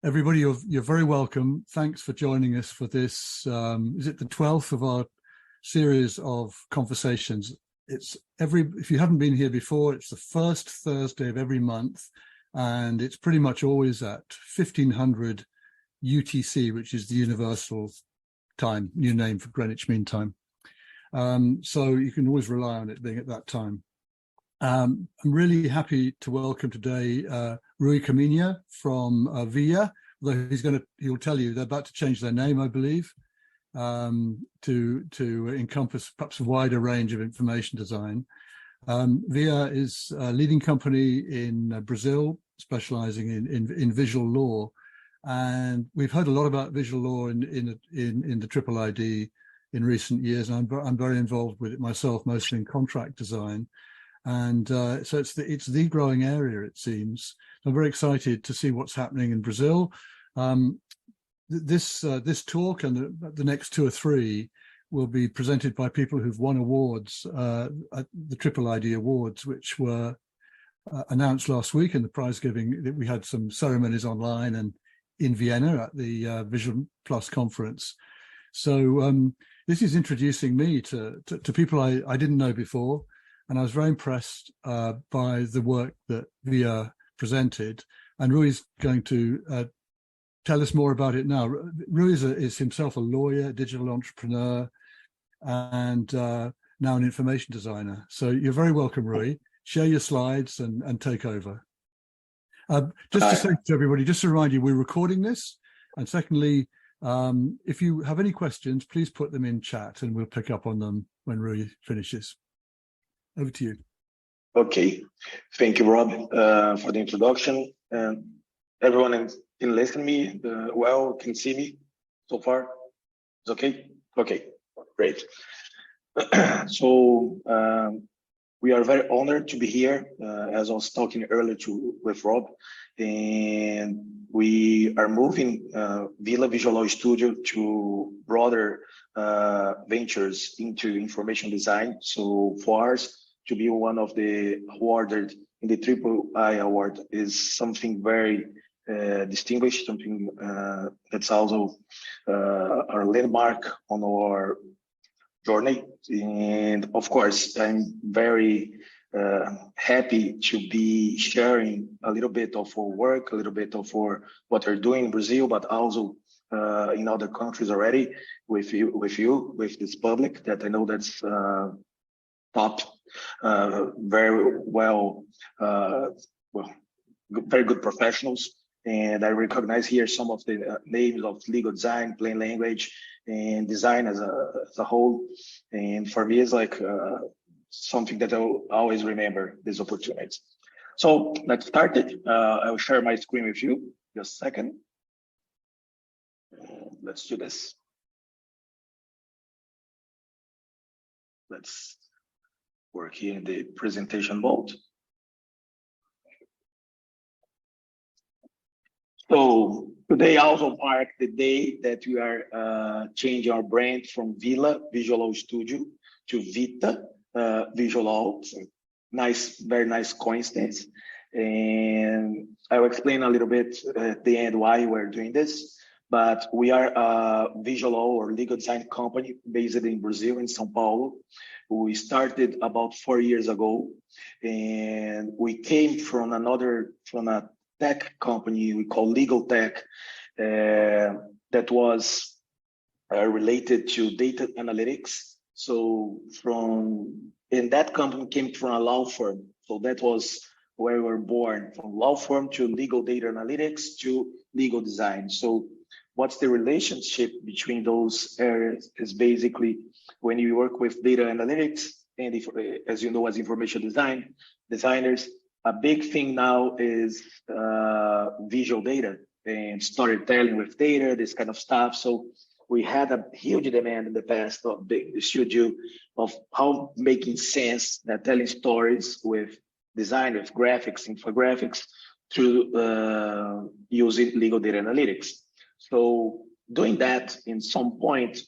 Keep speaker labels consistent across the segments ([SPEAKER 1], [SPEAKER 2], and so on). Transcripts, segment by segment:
[SPEAKER 1] Everybody, you're very welcome. Thanks for joining us for this. Is it the 12th of our series of conversations? If you haven't been here before, it's the first Thursday of every month, and it's pretty much always at 1500 UTC, which is the Universal Time, new name for Greenwich Mean Time. So you can always rely on it being at that time. I'm really happy to welcome today Rui Caminha from VIA, although he'll tell you they're about to change their name, I believe, to encompass perhaps a wider range of information design. VIA is a leading company in Brazil, specializing in visual law, and we've heard a lot about visual law in the Triple ID in recent years, and I'm very involved with it myself, mostly in contract design. And so it's the growing area, it seems. I'm very excited to see what's happening in Brazil. This talk and the next two or three will be presented by people who've won awards at the Triple ID Awards, which were announced last week in the prize giving. We had some ceremonies online and in Vienna at the Vision Plus conference. So this is introducing me to people I didn't know before. And I was very impressed by the work that VIA presented. And Rui's going to tell us more about it now. Rui is himself a lawyer, digital entrepreneur, and now an information designer. So you're very welcome, Rui. Share your slides and take over. Just to say to everybody, just to remind you, we're recording this. And secondly, if you have any questions, please put them in chat and we'll pick up on them when Rui finishes. Over to you.
[SPEAKER 2] Okay, thank you, Rob, for the introduction. And everyone can listen to me well, can see me so far? It's okay? Okay, great. So we are very honored to be here, as I was talking earlier with Rob, and we are moving Villa Visual Law Studio to broader ventures into information design. So for us, to be one of the awarded in the Triple I Award is something very distinguished, something that's also our landmark on our journey. And of course, I'm very happy to be sharing a little bit of our work, a little bit of what we're doing in Brazil, but also in other countries already with this public that I know that's top, very well, very good professionals. And I recognize here some of the names of legal design, plain language, and design as a whole. And for me, it's like something that I'll always remember this opportunity. So let's start it. I will share my screen with you. Just a second. Let's do this. Let's work here in the presentation mode. So today also marks the day that we are changing our brand from Villa Visual Law Studio to Vita Visual Law. So nice, very nice coincidence. And I will explain a little bit at the end why we're doing this. But we are a visual law or legal design company based in Brazil, in São Paulo. We started about 4 years ago, and we came from a tech company we call Legal Tech that was related to data analytics. So and that company came from a law firm. So that was where we were born, from law firm to legal data analytics to legal design. So what's the relationship between those areas is basically when you work with data analytics and as you know, as information designers, a big thing now is visual data and storytelling with data, this kind of stuff. So we had a huge demand in the past of the studio of how making sense that telling stories with design, with graphics, infographics through using legal data analytics. So doing that in some point,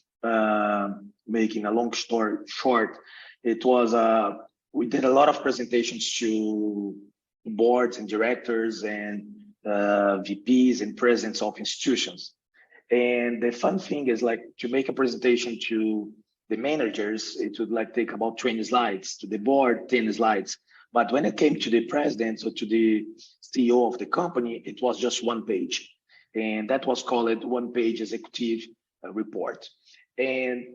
[SPEAKER 2] making a long story short, it was we did a lot of presentations to boards and directors and VPs and presidents of institutions. And the fun thing is like to make a presentation to the managers, it would like take about 20 slides, to the board, 10 slides. But when it came to the president or to the CEO of the company, it was just 1 page. And that was called one-page executive report. And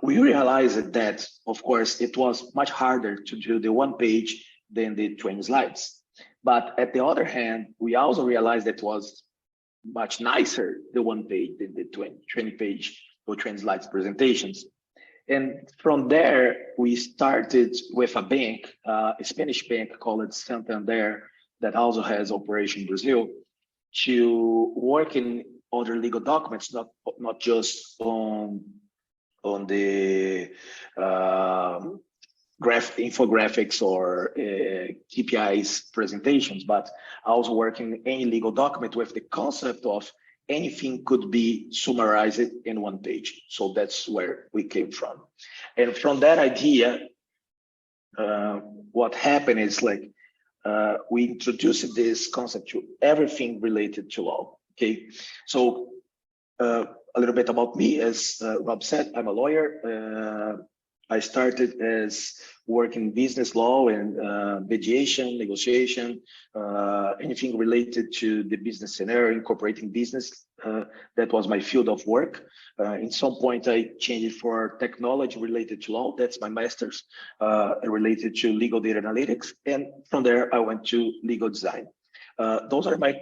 [SPEAKER 2] we realized that, of course, it was much harder to do the 1 page than the 20 slides. But at the other hand, we also realized that it was much nicer, the 1 page than the 20 page or 20 slides presentations. And from there, we started with a bank, a Spanish bank called Santander, that also has operation in Brazil, to work in other legal documents, not just on the infographics or KPIs presentations, but also working in any legal document with the concept of anything could be summarized in 1 page. So that's where we came from. And from that idea, what happened is like, we introduced this concept to everything related to law, okay? So a little bit about me, as Rob said, I'm a lawyer. I started as working business law and mediation, negotiation, anything related to the business scenario, incorporating business. That was my field of work. In some point, I changed it for technology related to law. That's my master's related to legal data analytics. And from there, I went to legal design. Those are my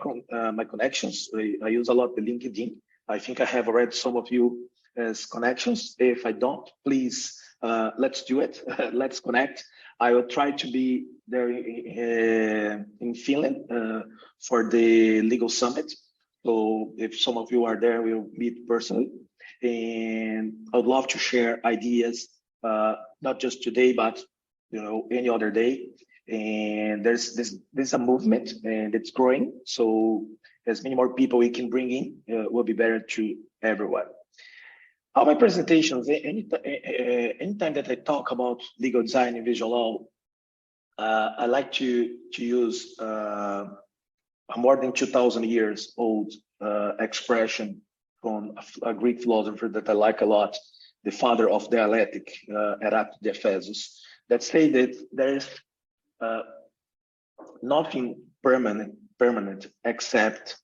[SPEAKER 2] connections. I use a lot the LinkedIn. I think I have already some of you as connections. If I don't, please, let's do it. Let's connect. I will try to be there in Finland for the legal summit. So if some of you are there, we'll meet personally. And I would love to share ideas, not just today, but any other day. And there's a movement, and it's growing. So as many more people we can bring in, will be better to everyone. All my presentations, anytime that I talk about legal design and visual law, I like to use a more than 2,000 years old expression from a Greek philosopher that I like a lot, the father of dialectic, Heraclitus de Ephesus, that say that there is nothing permanent except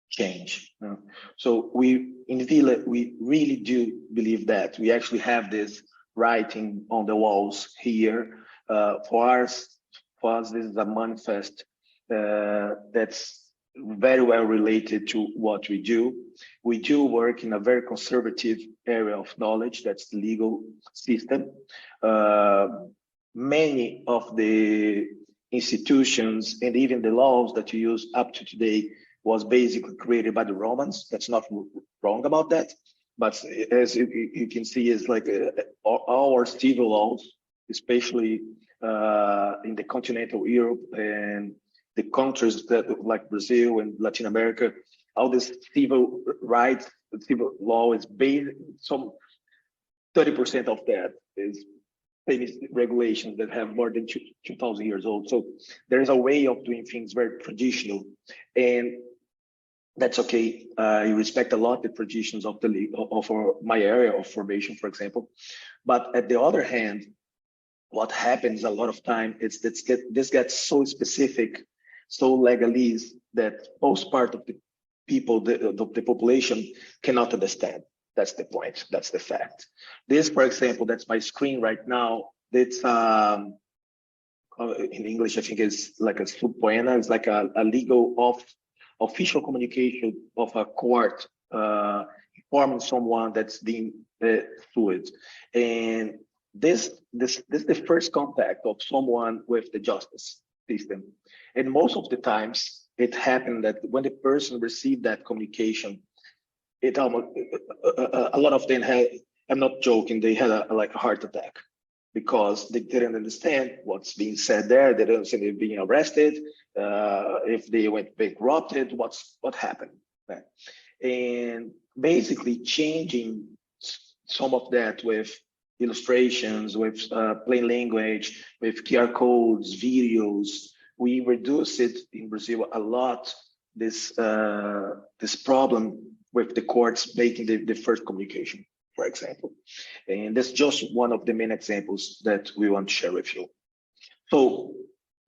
[SPEAKER 2] change. So we in Villa, we really do believe that. We actually have this writing on the walls here. For us, this is a manifest that's very well related to what we do. We do work in a very conservative area of knowledge, that's the legal system. Many of the institutions and even the laws that you use up to today was basically created by the Romans. That's not wrong about that. But as you can see, it's like our civil laws, especially in the continental Europe and the countries that like Brazil and Latin America, all this civil rights, civil law is based, some 30% of that is famous regulations that have more than 2,000 years old. So there is a way of doing things very traditional, and that's okay. I respect a lot the traditions of my area of formation, for example. But at the other hand, what happens a lot of time is that this gets so specific, so legalese, that most part of the people, the population cannot understand. That's the point. That's the fact. This, for example, that's my screen right now. It's in English, I think it's like a subpoena. It's like a legal official communication of a court informing someone that's being sued. And this is the first contact of someone with the justice system. And most of the times it happened that when the person received that communication, it almost a lot of them had, I'm not joking, they had like a heart attack because they didn't understand what's being said there. They didn't understand they're being arrested, if they went bankrupted, what happened. Right? And basically changing some of that with illustrations, with plain language, with QR codes, videos. We reduce it in Brazil a lot this problem with the courts making the first communication, for example. And that's just one of the main examples that we want to share with you. So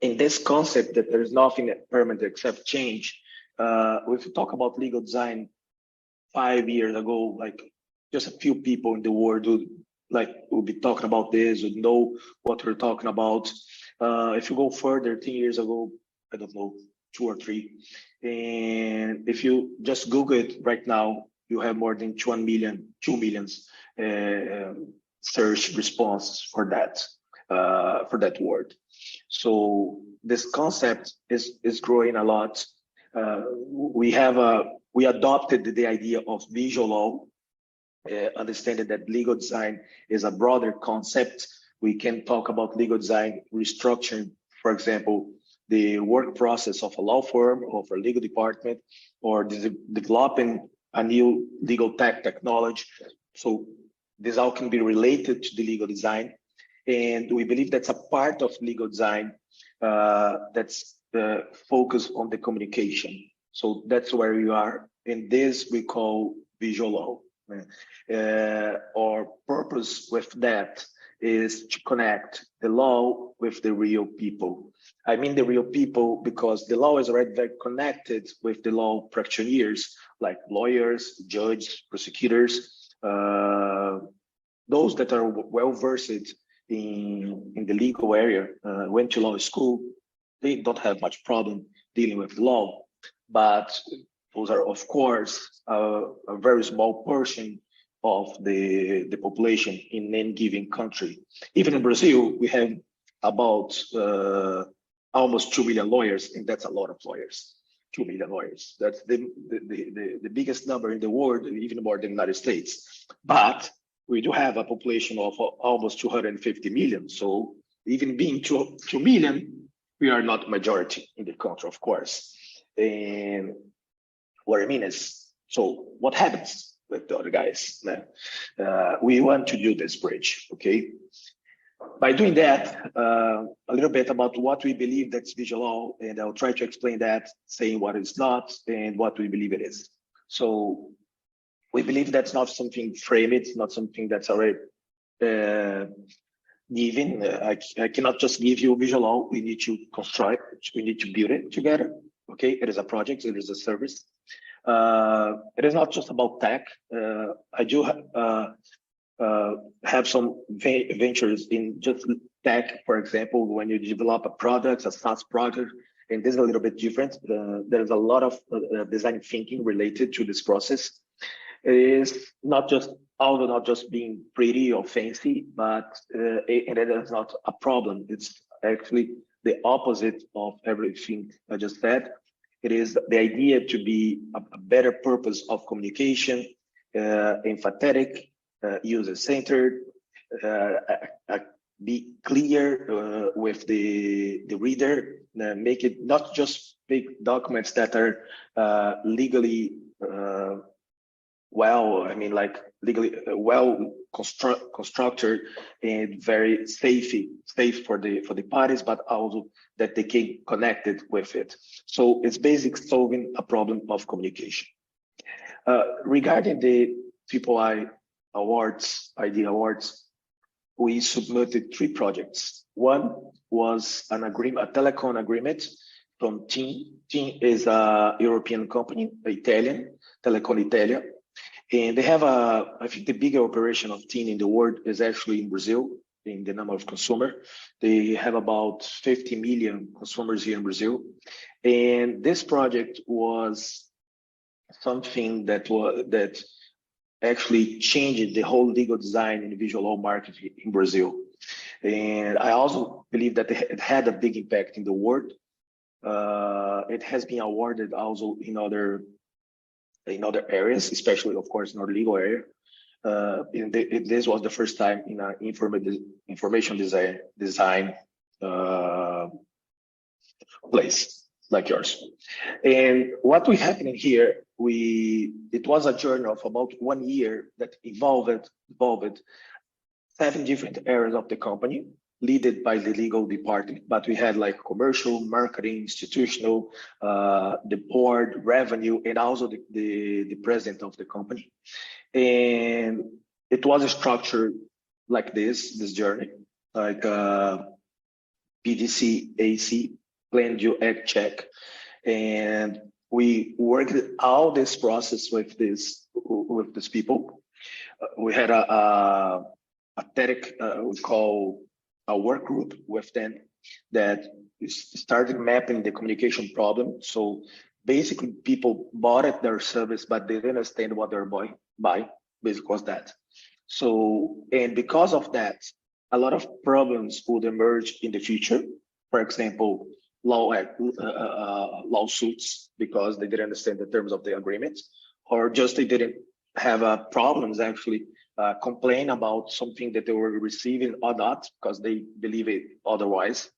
[SPEAKER 2] in this concept that there is nothing permanent except change, if we talk about legal design 5 years ago, like just a few people in the world would be talking about this, would know what we're talking about. If you go further, 10 years ago, I don't know, 2 or 3. And if you just Google it right now, you have more than 2 million search responses for that word. So this concept is growing a lot. We adopted the idea of visual law, understanding that legal design is a broader concept. We can talk about legal design restructuring, for example, the work process of a law firm, of a legal department, or developing a new legal technology. So this all can be related to the legal design. And we believe that's a part of legal design that's focused on the communication. So that's where we are. And this we call visual law. Our purpose with that is to connect the law with the real people. I mean the real people because the law is already very connected with the law practitioners, like lawyers, judges, prosecutors, those that are well-versed in the legal area, went to law school. They don't have much problem dealing with law, but those are, of course, a very small portion of the population in any given country. Even in Brazil, we have about almost 2 million lawyers, and that's a lot of lawyers. 2 million lawyers. That's the biggest number in the world, even more than the United States. But we do have a population of almost 250 million. So even being 2 million, we are not majority in the country, of course. And what I mean is, so what happens with the other guys? We want to do this bridge, okay? By doing that, a little bit about what we believe that's visual law, and I'll try to explain that, saying what it's not and what we believe it is. So we believe that's not something framed, it's not something that's already given. I cannot just give you visual law. We need to construct, we need to build it together. Okay, it is a project, it is a service. It is not just about tech. I do have some ventures in just tech, for example, when you develop a product, a SaaS product, and this is a little bit different. There's a lot of design thinking related to this process. It is not just being pretty or fancy, but and it is not a problem. It's actually the opposite of everything I just said. It is the idea to be a better purpose of communication, empathetic, user-centered, be clear with the reader, make it not just big documents that are legally legally well constructed and very safe for the parties, but also that they can connect it with it. So it's basically solving a problem of communication. Regarding the III awards, ID awards, we submitted 3 projects. One was an agreement, a telecom agreement from TIM. TIM is a European company, Italian, Telecom Italia. And they have I think the bigger operation of TIM in the world is actually in Brazil, in the number of consumer. They have about 50 million consumers here in Brazil. And this project was something that actually changed the whole legal design and visual law market in Brazil. And I also believe that it had a big impact in the world. It has been awarded also in other areas, especially, of course, in our legal area. This was the first time in an information design place like yours. And what we happening here, it was a journey of about 1 year that involved 7 different areas of the company. led by the legal department, but we had like commercial, marketing, institutional, the board, revenue, and also the president of the company. And it was structured like this journey, like PDC, AC, plan, do, act, check. And we worked all this process with these people. We had a we call a work group with them that started mapping the communication problem. So basically, people bought it, their service, but they didn't understand what they're buying. Basically, was that. So, and because of that, a lot of problems would emerge in the future. For example, lawsuits because they didn't understand the terms of the agreement, or just they didn't have problems actually complain about something that they were receiving or not because they believe it otherwise.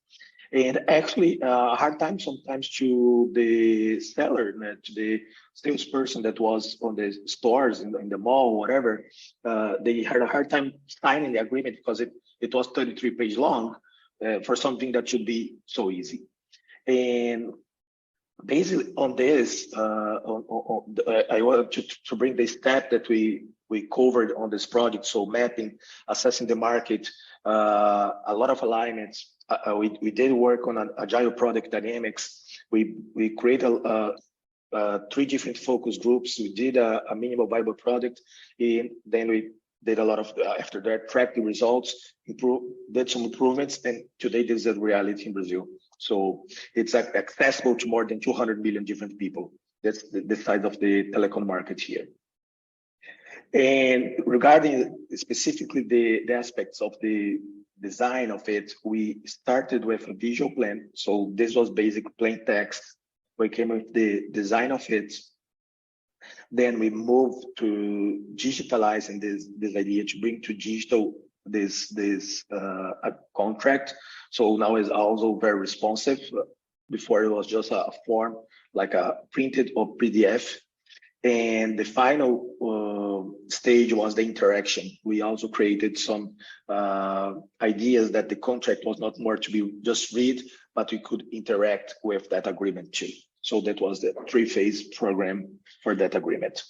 [SPEAKER 2] And actually, a hard time sometimes to the seller, to the salesperson that was on the stores in the mall, whatever. They had a hard time signing the agreement because it was 33 pages long for something that should be so easy. And basically on this, I want to bring the step that we covered on this project. So mapping, assessing the market, a lot of alignments. We did work on an agile product dynamics. We created 3 different focus groups. We did a minimal viable product, and then we did a lot of after that track the results, did some improvements, and today this is a reality in Brazil. So it's accessible to more than 200 million different people. That's the size of the telecom market here. And regarding specifically the aspects of the design of it, we started with a visual plan. So this was basic plain text. We came with the design of it. Then we moved to digitalizing this idea to bring to digital this contract. So now it's also very responsive. Before it was just a form, like a printed or PDF. And the final stage was the interaction. We also created some ideas that the contract was not more to be just read, but we could interact with that agreement too. So that was the 3-phase program for that agreement.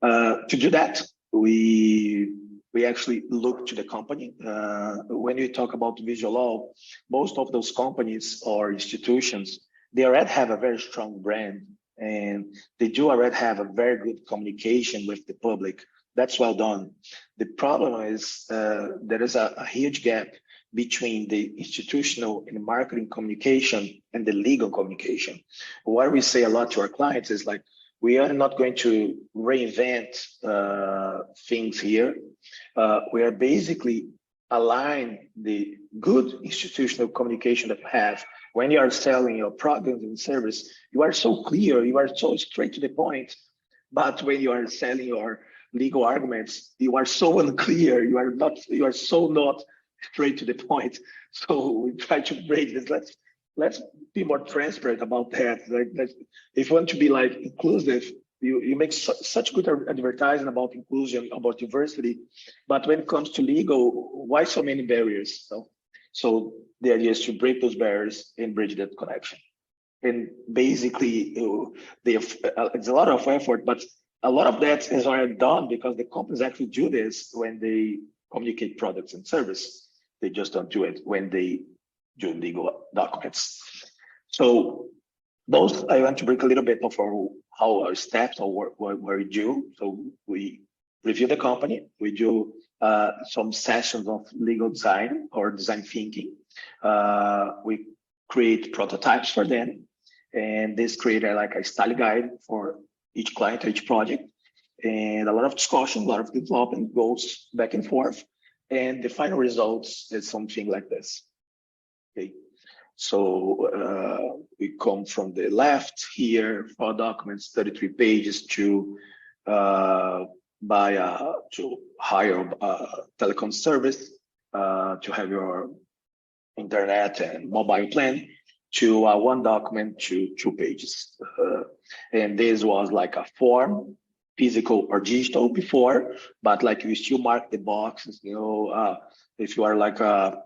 [SPEAKER 2] To do that, we actually look to the company. When we talk about visual law, most of those companies or institutions, they already have a very strong brand, and they do already have a very good communication with the public. That's well done. The problem is there is a huge gap between the institutional and marketing communication and the legal communication. What we say a lot to our clients is like, we are not going to reinvent things here. We are basically align the good institutional communication that we have. When you are selling your product and service, you are so clear, you are so straight to the point. But when you are selling your legal arguments, you are so unclear. You are so not straight to the point. So we try to break this. Let's be more transparent about that. Like, if you want to be like inclusive, you make such good advertising about inclusion, about diversity, but when it comes to legal, why so many barriers? So the idea is to break those barriers and bridge that connection. And basically, it's a lot of effort, but a lot of that is already done because the companies actually do this when they communicate products and service. They just don't do it when they do legal documents. So those, I want to break a little bit of how our steps or what we do. So we review the company. We do some sessions of legal design or design thinking. We create prototypes for them. And this created like a style guide for each client, each project. And a lot of discussion, a lot of development goes back and forth. And the final results is something like this. Okay. So we come from the left here for documents, 33 pages to to hire a telecom service, to have your internet and mobile plan, to one document to 2 pages. And this was like a form physical or digital before, but like you still mark the boxes, if you are like a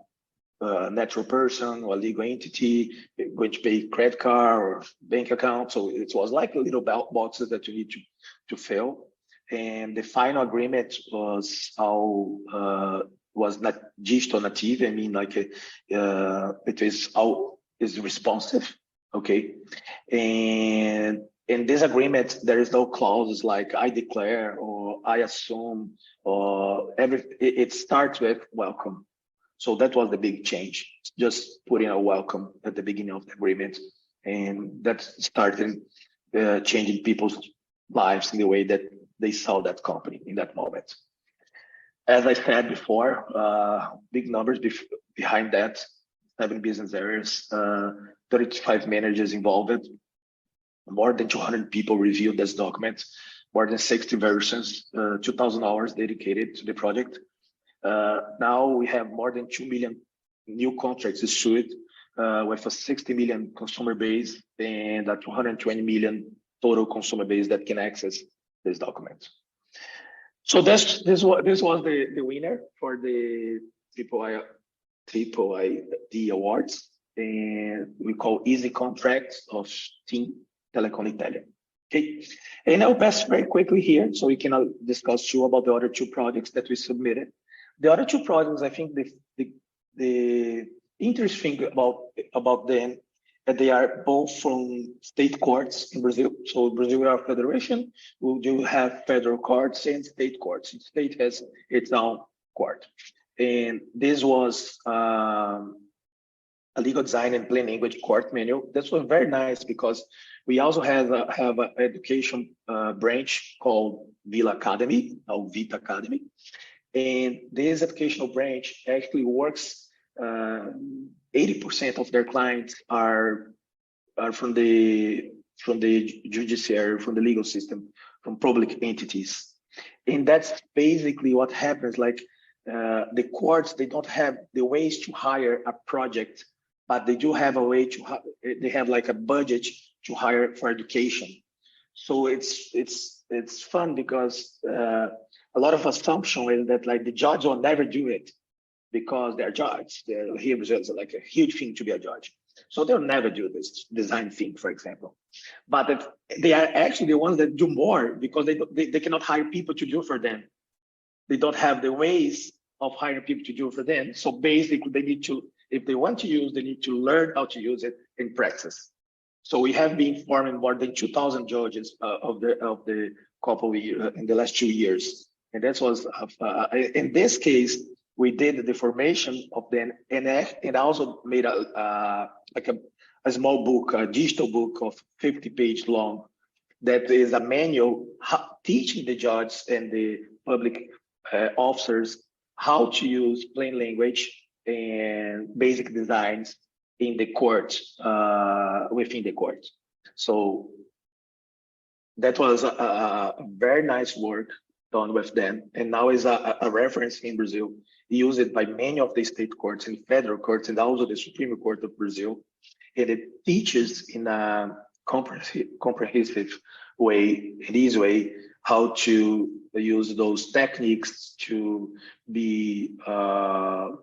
[SPEAKER 2] natural person or a legal entity, you're going to pay credit card or bank account. So it was like little boxes that you need to fill. And the final agreement was was not digital native. I mean, like it is responsive. Okay, and in this agreement, there is no clauses like I declare or I assume or it starts with welcome. So that was the big change, just putting a welcome at the beginning of the agreement. And that started changing people's lives in the way that they saw that company in that moment. As I said before, big numbers behind that, 7 business areas, 35 managers involved, more than 200 people reviewed this document, more than 60 versions, 2,000 hours dedicated to the project. Now we have more than 2 million new contracts issued with a 60 million consumer base and a 220 million total consumer base that can access this document. So this was the winner for the Triple ID Awards, and we call Easy Contracts of Team Telecom Italia. Okay, and I'll pass very quickly here so we can discuss too about the other 2 projects that we submitted. The other 2 projects, I think the interesting about them, that they are both from state courts in Brazil. So Brazil, we are a federation. We do have federal courts and state courts. Each state has its own court. And this was a legal design and plain language court manual. This was very nice because we also have an education branch called Villa Academy, or Vita Academy. And this educational branch actually works, 80% of their clients are from the judiciary, from the legal system, from public entities. And that's basically what happens. Like the courts, they don't have the ways to hire a project, but they do have a way they have like a budget to hire for education. So it's fun because a lot of assumption is that like the judge will never do it because they're judge. Here is like a huge thing to be a judge. So they'll never do this design thing, for example. But they are actually the ones that do more because they cannot hire people to do for them. They don't have the ways of hiring people to do for them. So basically they need to, if they want to use, they need to learn how to use it in practice. So we have been forming more than 2,000 judges of the couple in the last 2 years. And that was, in this case, we did the formation of the NF and also made a small book, a digital book of 50 pages long, that is a manual teaching the judges and the public officers how to use plain language and basic designs in the court, within the court. So that was a very nice work done with them, and now is a reference in Brazil, used by many of the state courts and federal courts, and also the Supreme Court of Brazil. And it teaches in a comprehensive way, an easy way, how to use those techniques to be more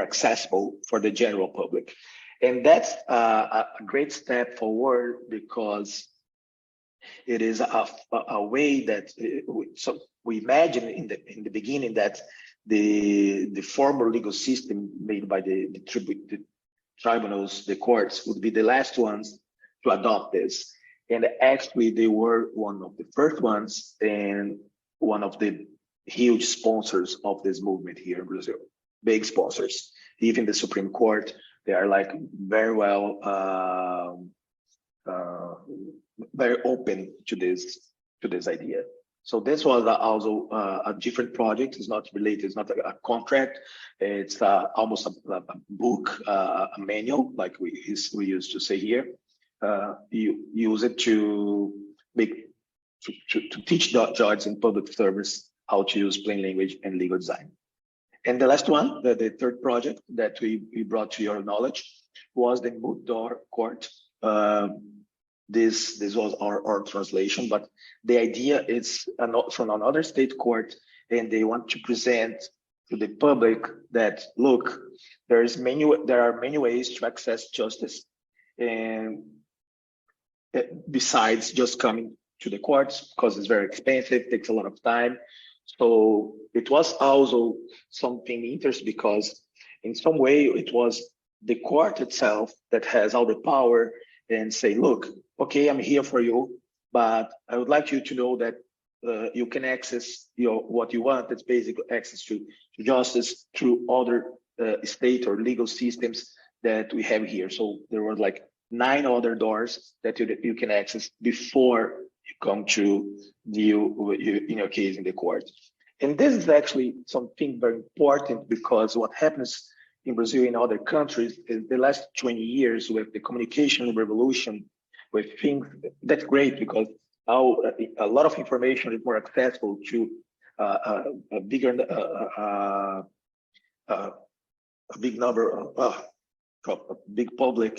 [SPEAKER 2] accessible for the general public. And that's a great step forward because it is a way that so we imagine in the beginning that the former legal system made by the tribunals, the courts, would be the last ones to adopt this. And actually they were one of the first ones and one of the huge sponsors of this movement here in Brazil. Big sponsors. Even the Supreme Court, they are like very well very open to this idea. So this was also a different project. It's not related. It's not a contract. It's almost a book, a manual, like we used to say here. You use it to teach the judges in public service how to use plain language and legal design. And the last one, the third project that we brought to your knowledge, was the Moot Door Court this was our translation, but the idea is from another state court, and they want to present to the public that, look, there are many ways to access justice, and besides just coming to the courts, because it's very expensive, takes a lot of time. So it was also something interesting, because in some way it was the court itself that has all the power and say, look, okay, I'm here for you, but I would like you to know that you can access what you want. That's basically access to justice through other state or legal systems that we have here. So there were like 9 other doors that you can access before you come to deal with in your case in the court. And this is actually something very important, because what happens in Brazil and other countries is the last 20 years with the communication revolution, with things, that's great, because now a lot of information is more accessible to a big number of a big public.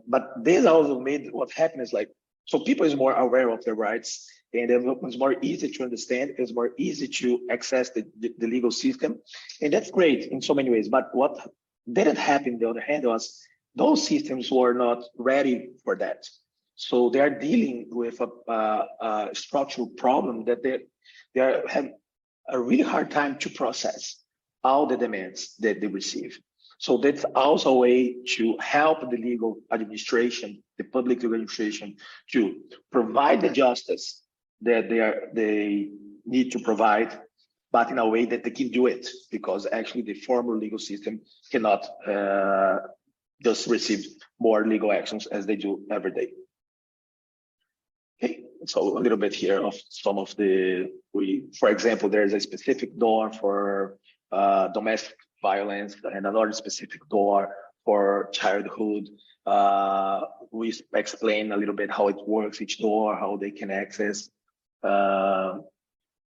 [SPEAKER 2] But this also made what happens like, so people is more aware of their rights, and it's more easy to understand, it's more easy to access the legal system, and that's great in so many ways. But what didn't happen, on the other hand, was those systems were not ready for that. So they are dealing with a structural problem that they have a really hard time to process all the demands that they receive. So that's also a way to help the legal administration, the public legal administration, to provide the justice that they need to provide, but in a way that they can do it, because actually the former legal system cannot just receive more legal actions as they do every day. Okay, so a little bit here of some of for example, there's a specific door for domestic violence and another specific door for childhood. We explain a little bit how it works, each door, how they can access.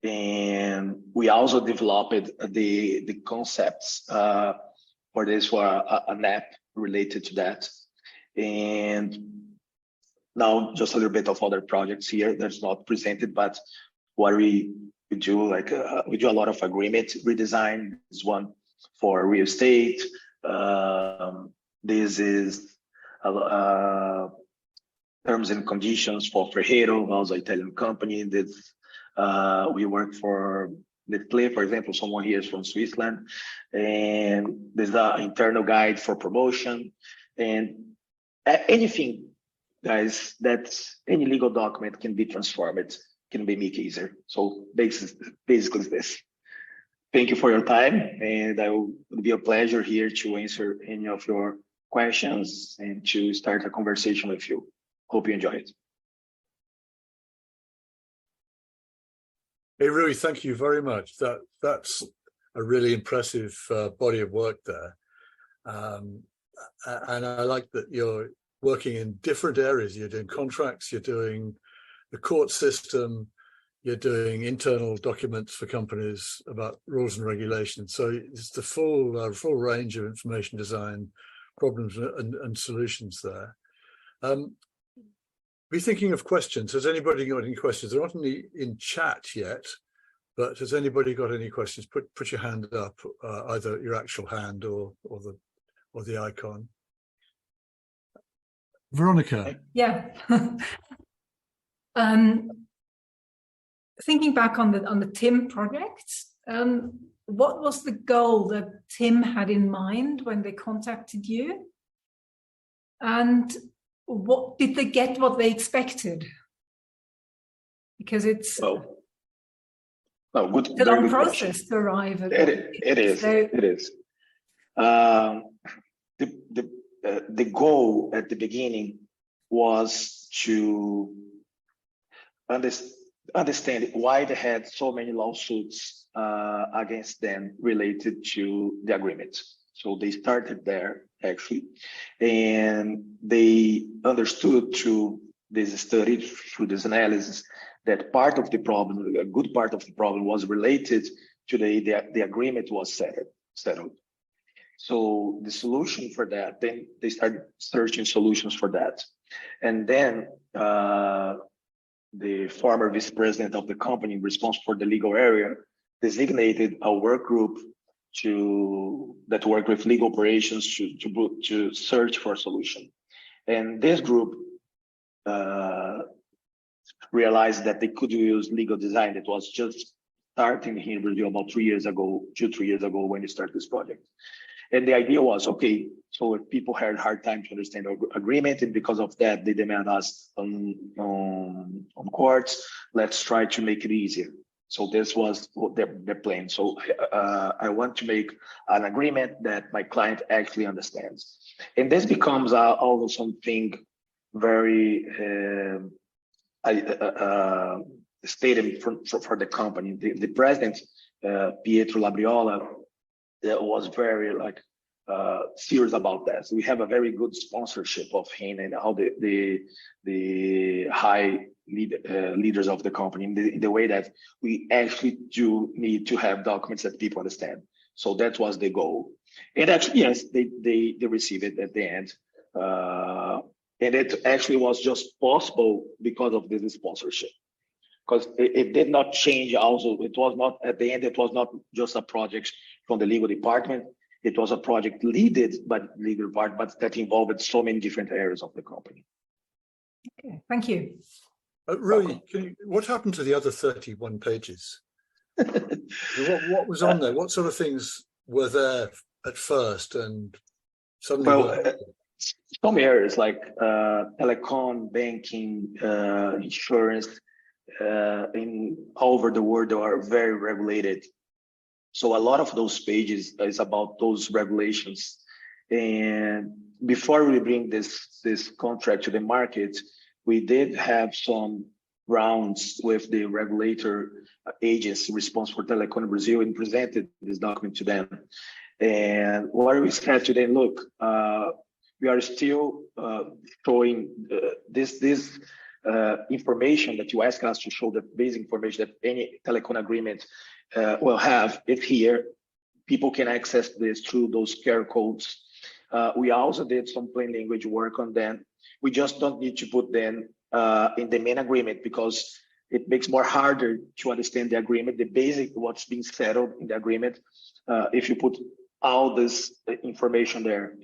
[SPEAKER 2] And we also developed the concepts for this, for an app related to that. And now just a little bit of other projects here that's not presented, but what we do, like we do a lot of agreement redesign. This one for real estate. This is terms and conditions for Ferreiro, also Italian company. This we work for Nestlé, for example. Someone here is from Switzerland, and there's an internal guide for promotion, and anything, guys, that's any legal document can be transformed, can be make easier. So basically this. Thank you for your time, and it will be a pleasure here to answer any of your questions and to start a conversation with you. Hope you enjoy it.
[SPEAKER 1] Hey, Rui, thank you very much. That's a really impressive body of work there. And I like that you're working in different areas. You're doing contracts, you're doing the court system, you're doing internal documents for companies about rules and regulations. So it's the full range of information design problems and solutions there. Be thinking of questions. Has anybody got any questions? They're not in chat yet, but has anybody got any questions? Put your hand up, either your actual hand or the icon. Veronica.
[SPEAKER 3] Yeah. Thinking back on the TIM project, what was the goal that TIM had in mind when they contacted you? And what did they get what they expected? Because it's
[SPEAKER 2] good,
[SPEAKER 3] a long process to arrive at
[SPEAKER 2] it is. It is. The goal at the beginning was to understand why they had so many lawsuits against them related to the agreement. So they started there, actually, and they understood through this study, through this analysis, that part of the problem, a good part of the problem, was related to the agreement was settled. So the solution for that, then they started searching solutions for that. And then the former vice president of the company responsible for the legal area designated a work group that work with legal operations to search for a solution. And this group realized that they could use legal design. That was just starting here in Brazil about 3 years ago, 2-3 years ago when we started this project. And the idea was, okay, so if people had a hard time to understand our agreement, and because of that, they demand us on courts, let's try to make it easier. So this was their plan. So I want to make an agreement that my client actually understands. And this becomes also something very stated for the company. The president, Pietro Labriola, was very serious about that. So we have a very good sponsorship of him and all the high leaders of the company in the way that we actually do need to have documents that people understand. So that was the goal. And actually, yes, they received it at the end. And it actually was just possible because of this sponsorship. Because it did not change also. It was not, at the end, it was not just a project from the legal department. It was a project led by the legal department, but that involved so many different areas of the company.
[SPEAKER 3] Okay, thank you.
[SPEAKER 1] Rui, what happened to the other 31 pages? What was on there? What sort of things were there at first and suddenly?
[SPEAKER 2] Some areas like telecom, banking, insurance, all over the world are very regulated. So a lot of those pages is about those regulations. And before we bring this contract to the market, we did have some rounds with the regulator agency responsible for telecom in Brazil and presented this document to them. And what we said to them, look, we are still showing this information that you ask us to show, the basic information that any telecom agreement will have it here. People can access this through those QR codes. We also did some plain language work on them. We just don't need to put them in the main agreement because it makes more harder to understand the agreement, the basic what's being settled in the agreement. If you put all this information there,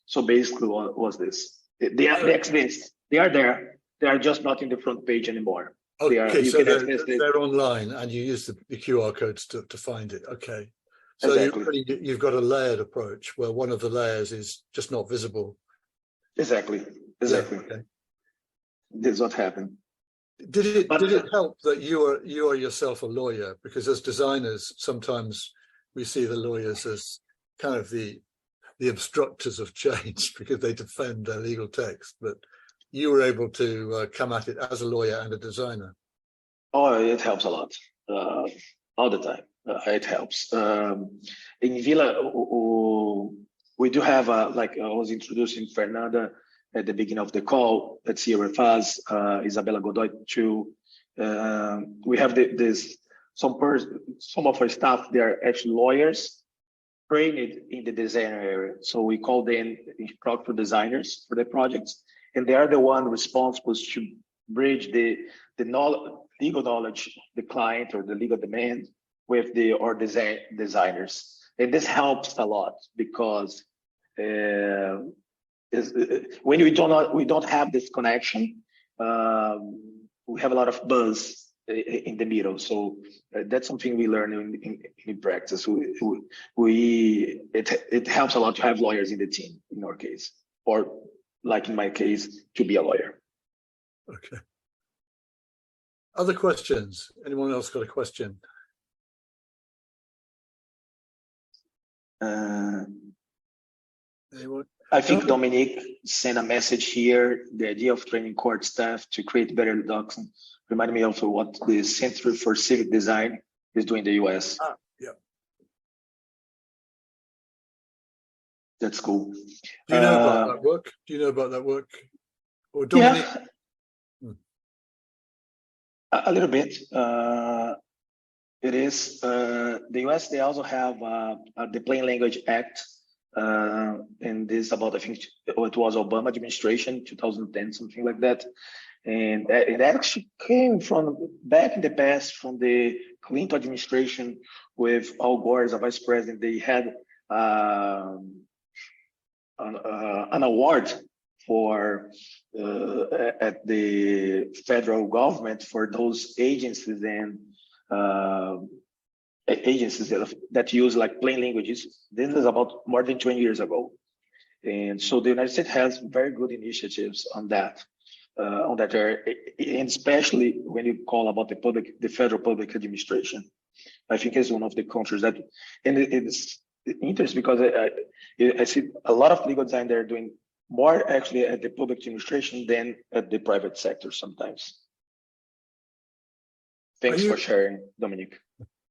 [SPEAKER 2] So basically, what was this? They exist. They are there. They are just not in the front page anymore.
[SPEAKER 1] Okay, so they're online, and you use the QR codes to find it. Okay, so exactly. You've got a layered approach where one of the layers is just not visible.
[SPEAKER 2] Exactly.
[SPEAKER 1] Yeah, okay.
[SPEAKER 2] This is what happened.
[SPEAKER 1] Did it help that you are yourself a lawyer? Because as designers, sometimes we see the lawyers as kind of the obstructors of change because they defend their legal text, but you were able to come at it as a lawyer and a designer.
[SPEAKER 2] Oh, it helps a lot, all the time. It helps. In Villa, we do have, like I was introducing Fernanda at the beginning of the call, that's here with us, Isabella Godoy too. We have some of our staff, they are actually lawyers, trained in the design area. So we call them instructor designers for the projects. And they are the one responsible to bridge the legal knowledge, the client or the legal demand with our designers. And this helps a lot because when we don't have this connection, we have a lot of buzz in the middle. So that's something we learn in practice. It helps a lot to have lawyers in the team in our case, or like in my case, to be a lawyer.
[SPEAKER 1] Okay. Other questions? Anyone else got a question? Anyone?
[SPEAKER 2] I think Dominique sent a message here. The idea of training court staff to create better documents reminded me of what the Center for Civic Design is doing in the US.
[SPEAKER 1] Yeah.
[SPEAKER 2] That's cool.
[SPEAKER 1] Do you know about that work? Or Dominique?
[SPEAKER 2] Yeah, a little bit. It is the US. They also have the Plain Language Act and this about, I think it was Obama administration, 2010, something like that. And it actually came from back in the past, from the Clinton administration with Al Gore as a vice president. They had an award for at the federal government for those agencies and agencies that use like plain languages. This is about more than 20 years ago. And so the United States has very good initiatives on that area, and especially when you call about the federal public administration. I think it's one of the countries that, and it's interesting because I see a lot of legal design there doing more actually at the public administration than at the private sector sometimes. Thanks for sharing, Dominique.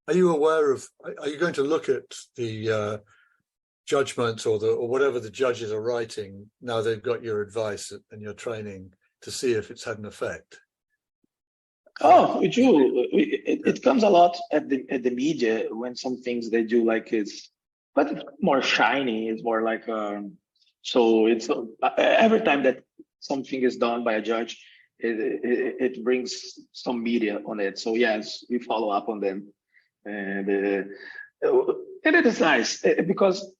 [SPEAKER 1] Are you aware of, are you going to look at the judgments or whatever the judges are writing now they've got your advice and your training to see if it's had an effect?
[SPEAKER 2] Oh, we do. It comes a lot at the media when some things they do like it's, but it's more shiny. It's more like so it's every time that something is done by a judge, it brings some media on it. So yes, we follow up on them, and it is nice because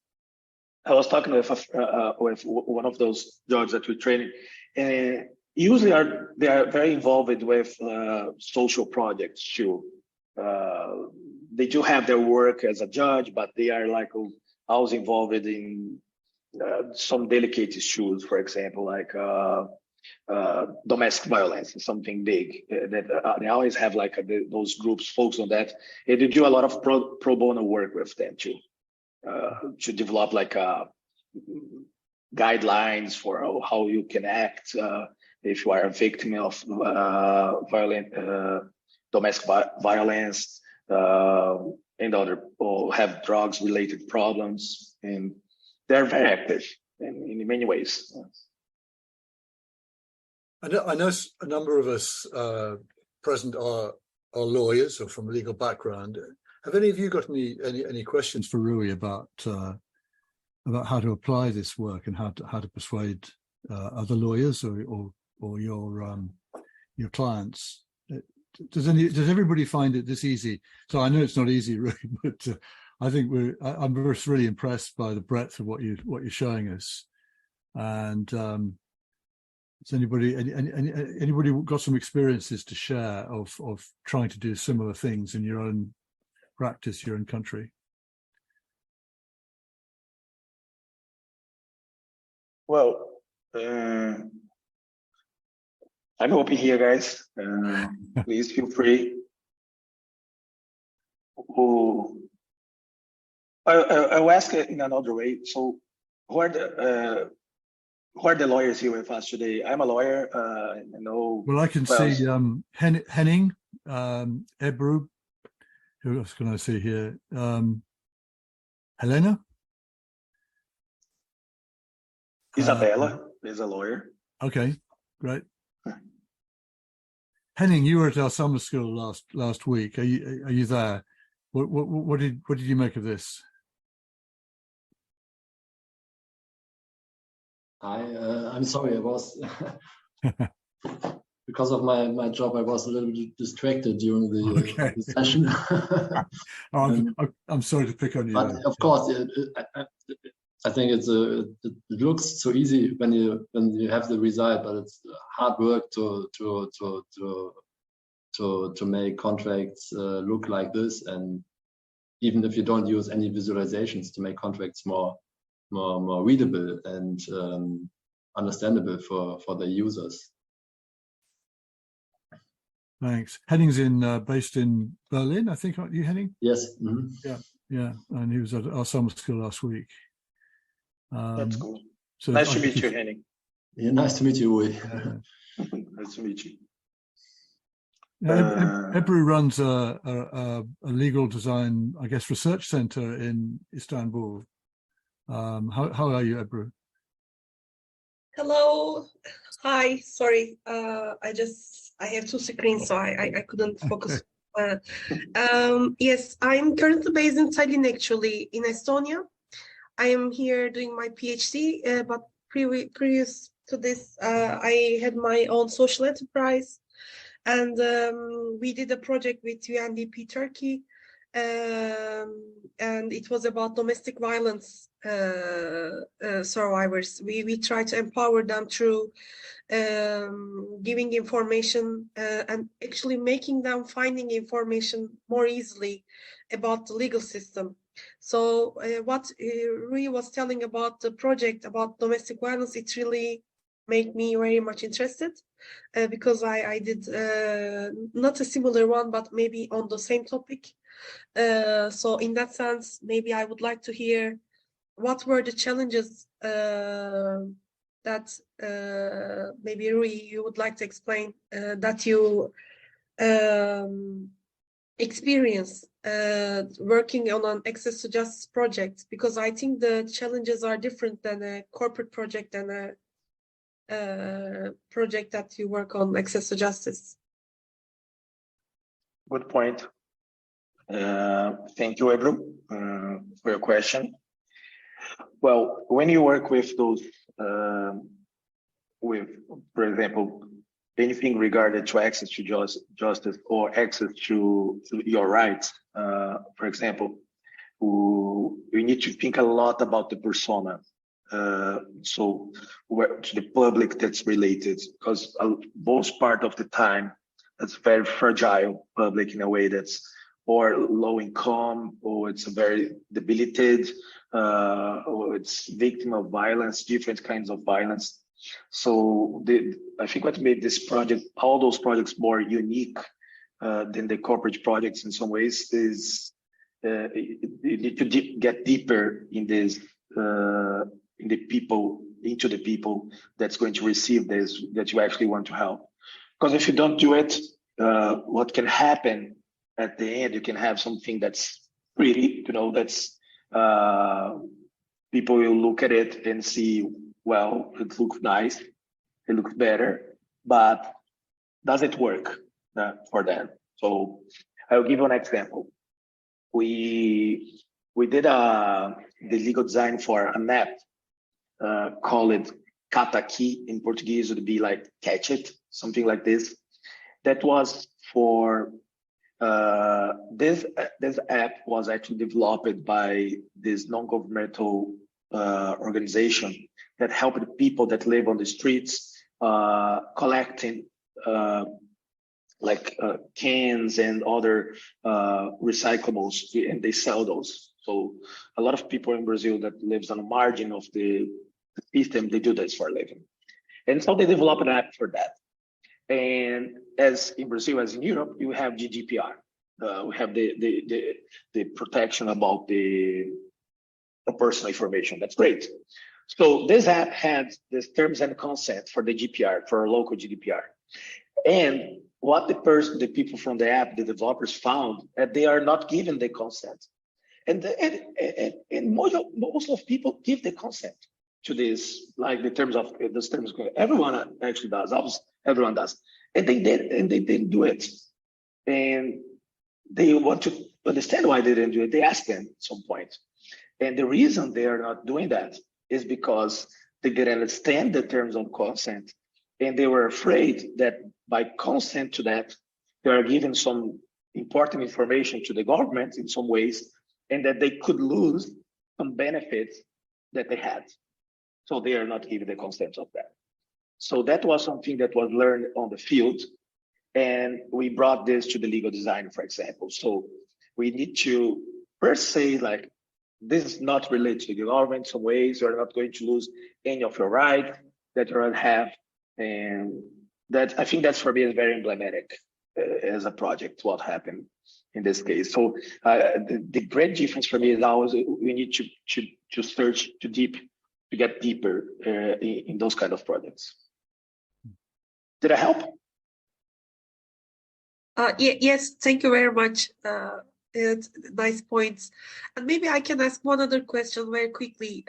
[SPEAKER 2] I was talking with one of those judges that we're training, and usually they are very involved with social projects too. They do have their work as a judge, but they are like always involved in some delicate issues, for example, like domestic violence, something big that they always have like those groups focus on that. And they do a lot of pro bono work with them too, to develop like guidelines for how you can act if you are a victim of violent domestic violence and other, or have drugs related problems, and they're very active in many ways.
[SPEAKER 1] I know a number of us present are lawyers or from a legal background. Have any of you got any questions for Rui about how to apply this work and how to persuade other lawyers or your clients? Does everybody find it this easy? So I know it's not easy, Rui, but I think I'm just really impressed by the breadth of what you're showing us. And has anybody got some experiences to share of trying to do similar things in your own practice, your own country?
[SPEAKER 2] Well, I'm open here, guys. Please feel free. I'll ask it in another way. So, who are the lawyers here with us today? I'm a lawyer. I know.
[SPEAKER 1] Well, I can see Henning, Ebru. Who else can I see here? Helena.
[SPEAKER 2] Isabella is a lawyer.
[SPEAKER 1] Okay, great. Henning, you were at our summer school last week. Are you there? What did you make of this?
[SPEAKER 4] I'm sorry, I was because of my job, I was a little bit distracted during the session.
[SPEAKER 1] I'm sorry to pick on you.
[SPEAKER 4] But of course, I think it looks so easy when you have the result, but it's hard work to make contracts look like this, and even if you don't use any visualizations, to make contracts more readable and understandable for the users.
[SPEAKER 1] Thanks. Henning's based in Berlin, I think, aren't you, Henning?
[SPEAKER 4] Yes. Mm-hmm.
[SPEAKER 1] Yeah, and he was at our summer school last week.
[SPEAKER 2] That's cool.
[SPEAKER 1] So
[SPEAKER 2] nice to meet you, Henning.
[SPEAKER 4] Yeah, nice to meet you, Rui.
[SPEAKER 2] Nice to meet you.
[SPEAKER 1] Ebru runs a legal design, I guess, research center in Istanbul. How are you, Ebru?
[SPEAKER 5] Hello. Hi. Sorry. I have two screens, so I couldn't focus. Yes, I'm currently based in Tallinn, actually, in Estonia. I am here doing my PhD, but previous to this, I had my own social enterprise, and we did a project with UNDP Turkey, and it was about domestic violence survivors. We try to empower them through giving information and actually making them finding information more easily about the legal system. So what Rui was telling about the project about domestic violence, it really made me very much interested because I did not a similar one, but maybe on the same topic. So in that sense, maybe I would like to hear what were the challenges that maybe Rui, you would like to explain that you experience working on an access to justice project, because I think the challenges are different than a corporate project and a project that you work on access to justice.
[SPEAKER 2] Good point. Thank you, Ebru, for your question. Well, when you work with those, for example, anything regarded to access to justice or access to your rights, for example, we need to think a lot about the persona. So to the public that's related, because most part of the time, it's very fragile public in a way that's or low income, or it's a very debilitated, or it's victim of violence, different kinds of violence. So I think what made this project, all those projects more unique than the corporate projects in some ways is you need to get deeper in this, in the people, into the people that's going to receive this, that you actually want to help. Because if you don't do it, what can happen at the end, you can have something that's pretty, that's people will look at it and see, well, it looks nice, it looks better, but does it work for them? So I'll give you an example. We did the legal design for an app called Cata Aqui, in Portuguese would be like catch it, something like this. That was for this app was actually developed by this non-governmental organization that helped people that live on the streets collecting cans and other recyclables, and they sell those. So a lot of people in Brazil that lives on the margin of the system, they do this for a living. And so they developed an app for that. And as in Brazil, as in Europe, you have GDPR. We have the protection about the personal information. That's great. So this app had this terms and consent for the GDPR, for local GDPR. And what the people from the app, the developers found, that they are not given the consent. And most of people give the consent to this, like the terms of those terms. Everyone actually does. Everyone does, and they did, and they didn't do it. And they want to understand why they didn't do it. They ask them at some point, and the reason they are not doing that is because they didn't understand the terms of consent, and they were afraid that by consent to that, they are giving some important information to the government in some ways, and that they could lose some benefits that they had. So they are not giving the consent of that. So that was something that was learned on the field. And we brought this to the legal design, for example. So we need to first say, like, this is not related to the government in some ways. You're not going to lose any of your rights that you have. And that, I think that's for me is very emblematic as a project, what happened in this case. So the great difference for me is always we need to search to get deeper in those kind of projects. Did I help?
[SPEAKER 5] Yes, thank you very much. Nice points. And maybe I can ask one other question very quickly.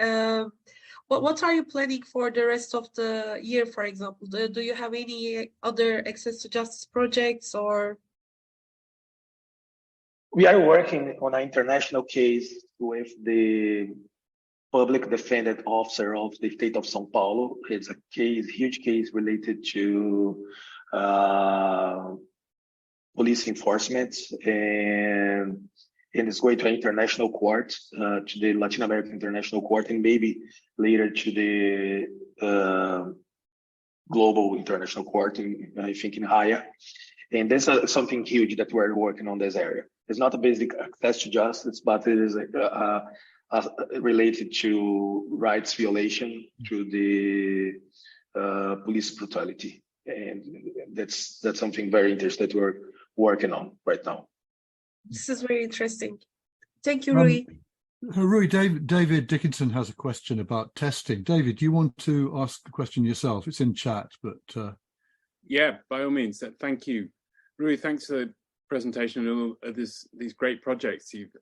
[SPEAKER 5] What are you planning for the rest of the year, for example? Do you have any other access to justice projects or?
[SPEAKER 2] We are working on an international case with the public defendant officer of the state of São Paulo. It's a case, huge case related to police enforcement, and it's going to an international court, to the Latin American International Court, and maybe later to the global international court, I think in Haia. And this is something huge that we're working on this area. It's not a basic access to justice, but it is related to rights violation through the police brutality. And that's something very interesting that we're working on right now.
[SPEAKER 5] This is very interesting. Thank you, Rui.
[SPEAKER 1] Rui, David Dickinson has a question about testing. David, do you want to ask the question yourself? It's in chat, but...
[SPEAKER 6] Yeah, by all means. Thank you. Rui, thanks for the presentation and all of these great projects you've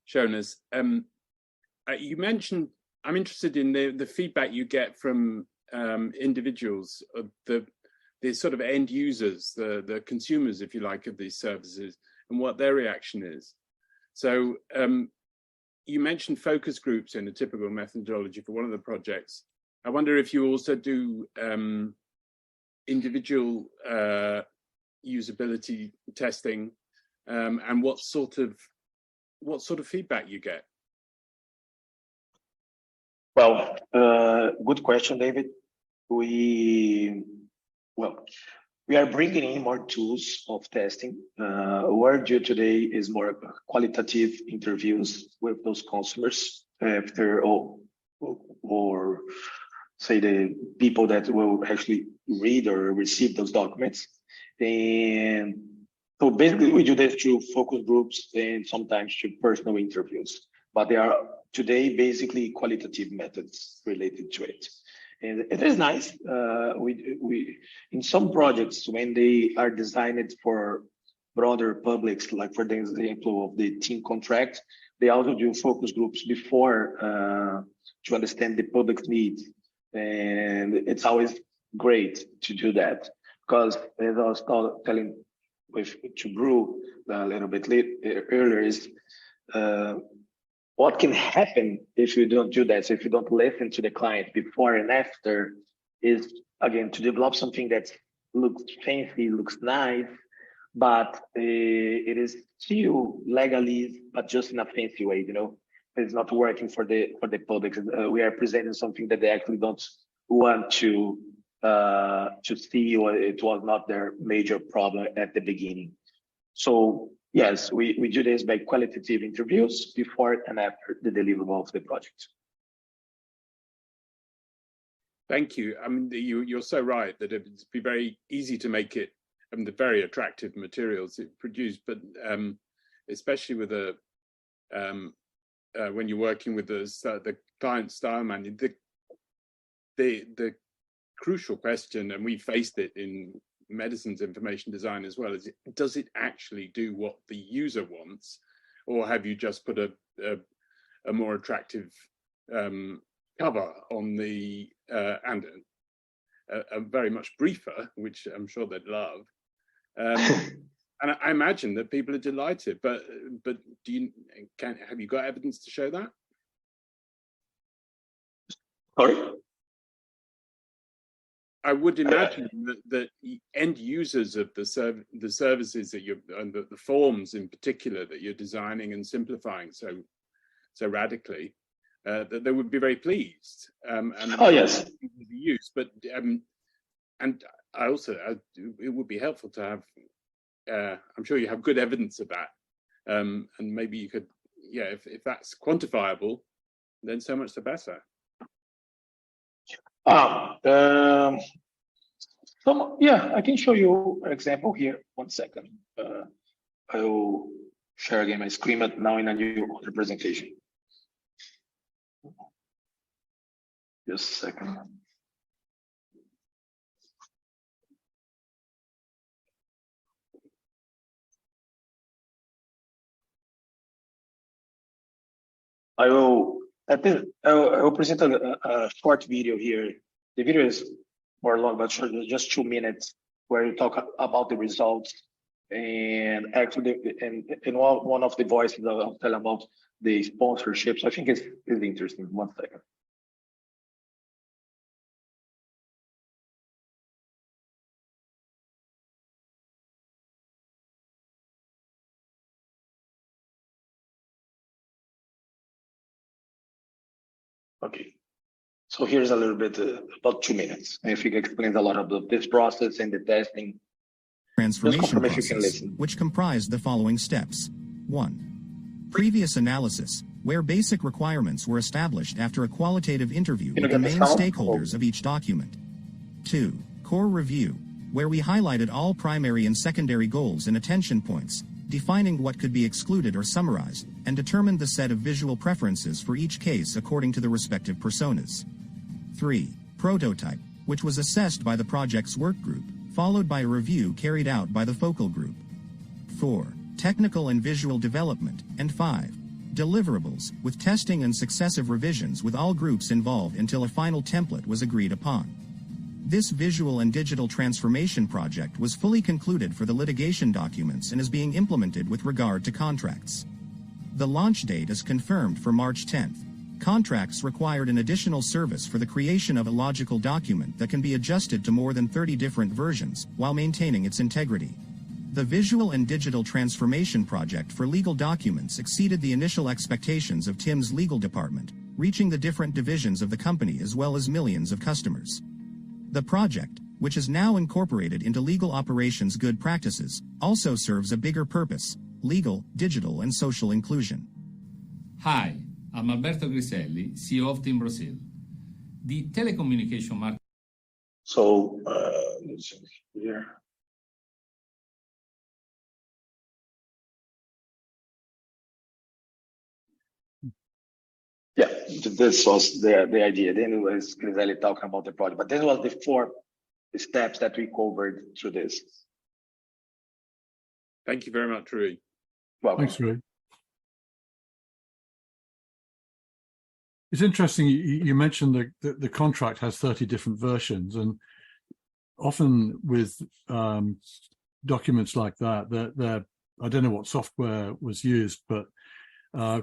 [SPEAKER 6] shown us. You mentioned, I'm interested in the feedback you get from individuals, the sort of end users, the consumers, if you like, of these services, and what their reaction is. So you mentioned focus groups in a typical methodology for one of the projects. I wonder if you also do individual usability testing, and what sort of feedback you get.
[SPEAKER 2] Well, good question, David. We are bringing in more tools of testing. What we do today is more qualitative interviews with those consumers after or say the people that will actually read or receive those documents. And so basically we do this through focus groups and sometimes through personal interviews, but they are today basically qualitative methods related to it. And it is nice. We in some projects, when they are designed for broader publics, like for the example of the team contract, they also do focus groups before to understand the public's needs. And it's always great to do that, because as I was telling to Brew a little bit earlier, is what can happen if you don't do that, so if you don't listen to the client before and after, is again to develop something that looks fancy, looks nice, but it is still legalese, but just in a fancy way, you know. It's not working for the public. We are presenting something that they actually don't want to see, or it was not their major problem at the beginning. So yes, we do this by qualitative interviews before and after the deliverable of the project.
[SPEAKER 6] Thank you. I mean, you're so right that it'd be very easy to make it the very attractive materials it produced, but especially with when you're working with the client style manual, the crucial question, and we faced it in medicine's information design as well, is does it actually do what the user wants, or have you just put a more attractive cover on the and a very much briefer, which I'm sure they'd love. And I imagine that people are delighted, but have you got evidence to show that?
[SPEAKER 2] Sorry?
[SPEAKER 6] I would imagine that the end users of the services that and the forms in particular that you're designing and simplifying so radically, that they would be very pleased. And
[SPEAKER 2] oh yes,
[SPEAKER 6] use. But and I also it would be helpful to have. I'm sure you have good evidence of that, and maybe you could, if that's quantifiable, then so much the better.
[SPEAKER 2] I can show you an example here. 1 second. I will share again my screen, but now in a new presentation. Just a second. I will present a short video here. The video is more long, but short, just 2 minutes, where you talk about the results And actually, and one of the voices I'll tell about the sponsorships, I think is interesting. 1 second. Okay, so here's a little bit, about 2 minutes. I think it explains a lot of this process and the testing.
[SPEAKER 7] Transformation
[SPEAKER 2] Just if you can
[SPEAKER 7] process,
[SPEAKER 2] listen.
[SPEAKER 7] which comprised the following steps. 1. Previous analysis, where basic requirements were established after a qualitative interview
[SPEAKER 2] Can you
[SPEAKER 7] with the
[SPEAKER 2] get the
[SPEAKER 7] main
[SPEAKER 2] sound?
[SPEAKER 7] stakeholders of each document. 2. Core review, where we highlighted all primary and secondary goals and attention points, defining what could be excluded or summarized, and determined the set of visual preferences for each case according to the respective personas. 3. Prototype, which was assessed by the project's work group, followed by a review carried out by the focal group. 4. Technical and visual development, and 5. Deliverables, with testing and successive revisions with all groups involved until a final template was agreed upon. This visual and digital transformation project was fully concluded for the litigation documents and is being implemented with regard to contracts. The launch date is confirmed for March 10th. Contracts required an additional service for the creation of a logical document that can be adjusted to more than 30 different versions while maintaining its integrity. The visual and digital transformation project for legal documents exceeded the initial expectations of Tim's legal department, reaching the different divisions of the company as well as millions of customers. The project, which is now incorporated into legal operations good practices, also serves a bigger purpose: legal, digital, and social inclusion.
[SPEAKER 8] Hi, I'm Alberto Griselli, CEO of Tim Brazil. The telecommunication market.
[SPEAKER 2] So let's see here. Yeah, this was the idea. Then it was Griselli talking about the project, but this was the 4 steps that we covered through this.
[SPEAKER 6] Thank you very much, Rui.
[SPEAKER 2] Welcome.
[SPEAKER 1] Thanks, Rui. It's interesting. You mentioned the contract has 30 different versions, and often with documents like that, they're I don't know what software was used, but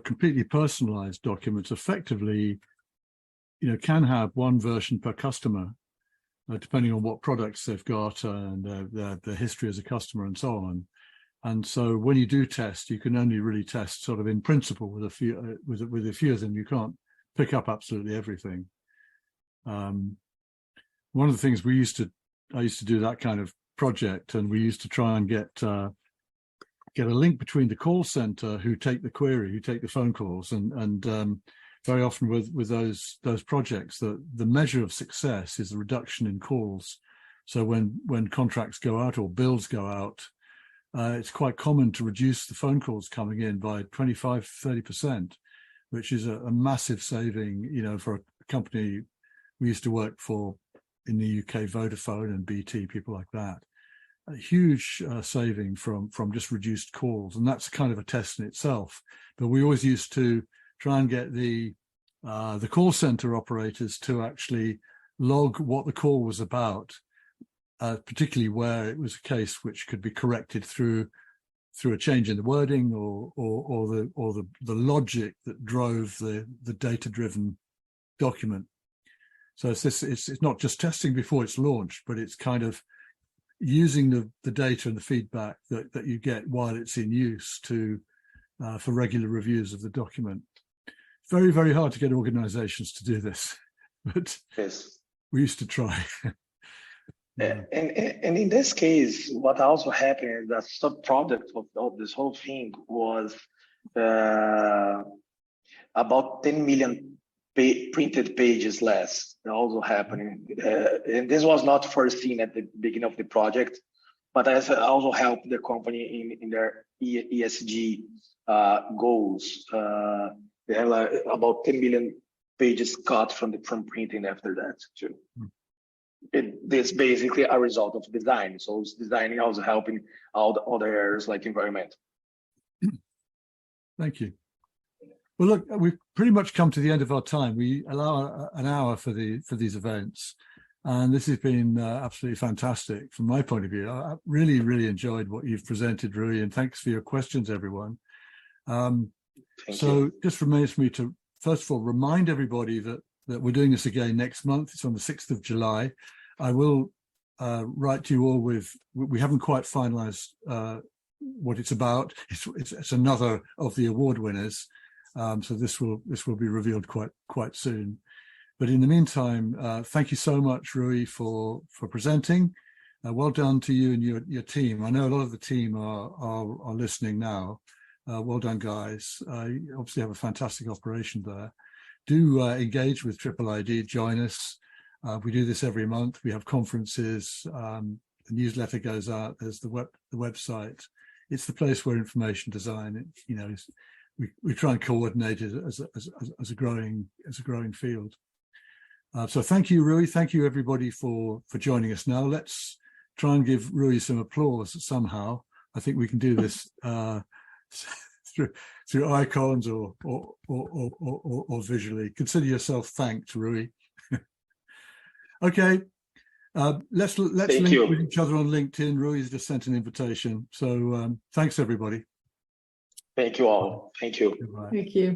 [SPEAKER 1] completely personalized documents effectively, can have one version per customer, depending on what products they've got and their history as a customer and so on. And so when you do test, you can only really test sort of in principle with a few of them. You can't pick up absolutely everything. One of the things I used to do that kind of project, and we used to try and get a link between the call center who take the query, who take the phone calls, and very often with those projects, the measure of success is the reduction in calls. So when contracts go out or bills go out, it's quite common to reduce the phone calls coming in by 25-30%, which is a massive saving, for a company we used to work for in the UK, Vodafone and BT, people like that. A huge saving from just reduced calls, and that's kind of a test in itself. But we always used to try and get the call center operators to actually log what the call was about, particularly where it was a case which could be corrected through a change in the wording or the logic that drove the data-driven document. So it's not just testing before it's launched, but it's kind of using the data and the feedback that you get while it's in use for regular reviews of the document. Very, very hard to get organizations to do this, but
[SPEAKER 2] Yes.
[SPEAKER 1] we used to try.
[SPEAKER 2] And in this case, what also happened is that sub-product of this whole thing was about 10 million printed pages less. Also happening, and this was not foreseen at the beginning of the project, but has also helped the company in their ESG goals. They have about 10 million pages cut from printing after that too. This basically a result of design. So it's designing also helping all the other areas like environment.
[SPEAKER 1] Thank you. Well, look, we've pretty much come to the end of our time. We allow an hour for these events. And this has been absolutely fantastic from my point of view. I really, really enjoyed what you've presented, Rui, and thanks for your questions, everyone. Just remains for me to, first of all, remind everybody that we're doing this again next month. It's on the 6th of July. I will write to you all we haven't quite finalized what it's about. It's another of the award winners. So this will be revealed quite soon. But in the meantime, thank you so much, Rui, for presenting. Well done to you and your team. I know a lot of the team are listening now. Well done, guys. You obviously have a fantastic operation there. Do engage with Triple ID. Join us. We do this every month. We have conferences. The newsletter goes out. There's the website. It's the place where information design. We try and coordinate it as a growing field. So thank you, Rui. Thank you, everybody, for joining us. Now let's try and give Rui some applause somehow. I think we can do this through icons or visually. Consider yourself thanked, Rui. Okay. Let's link with each other on LinkedIn. Rui's just sent an invitation. So thanks, everybody.
[SPEAKER 2] Thank you all. Thank you.
[SPEAKER 1] Goodbye.
[SPEAKER 3] Thank you.